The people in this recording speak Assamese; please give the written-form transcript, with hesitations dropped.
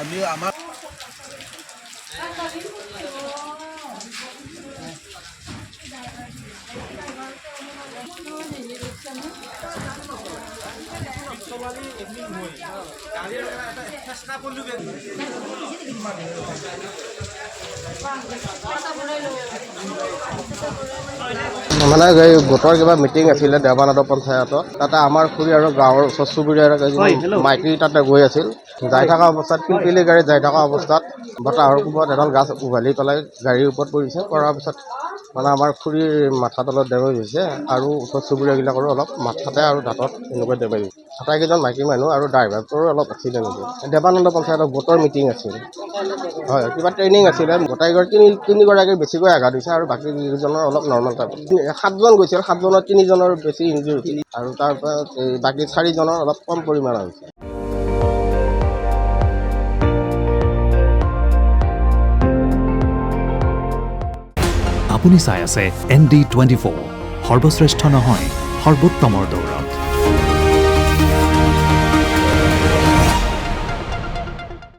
আমি আমাৰ মানে গোটৰ কিবা মিটিং আছিলে দেৱানন্দ পঞ্চায়তত তাতে আমাৰ খুৰী আৰু গাঁৱৰ ওচৰ চুবুৰীয়াৰ মাইকী তাতে গৈ আছিল যাই থকা অৱস্থাত পিলপিলি গাড়ী যাই থকা অৱস্থাত বতাহৰ কোবত এডাল গাছ উভালি পেলাই গাড়ীৰ ওপৰত পৰিছে পৰাৰ পিছত মানে আমাৰ খুৰীৰ মাথা তলত ডেমেজ হৈছে আৰু ওচৰ চুবুৰীয়াবিলাকৰো অলপ মাথাতে আৰু দাঁতত এনেকুৱা ডেমেজ হৈছে আটাইকেইজন মাইকী মানুহ আৰু ড্ৰাইভাৰটোৰো অলপ এক্সিডেণ্ট হৈছে দেৱানন্দ পঞ্চায়তত গোটৰ মিটিং আছিল হয় কিবা ট্ৰেইনিং আছিলে গোটাইগৰাকী তিনিগৰাকীৰ বেছিকৈ আঘাত হৈছে আৰু বাকী কেইজনৰ অলপ নৰ্মেল টাইপ 7জন গৈছিল 7জনৰ 3জনৰ বেছি ইনজুৰি হৈছিল আৰু তাৰপৰা বাকী 4জনৰ অলপ কম পৰিমাণৰ হৈছে আপুনি চাই আছে ND24 সৰ্বশ্ৰেষ্ঠ নহয় সৰ্বোত্তমৰ দৌৰ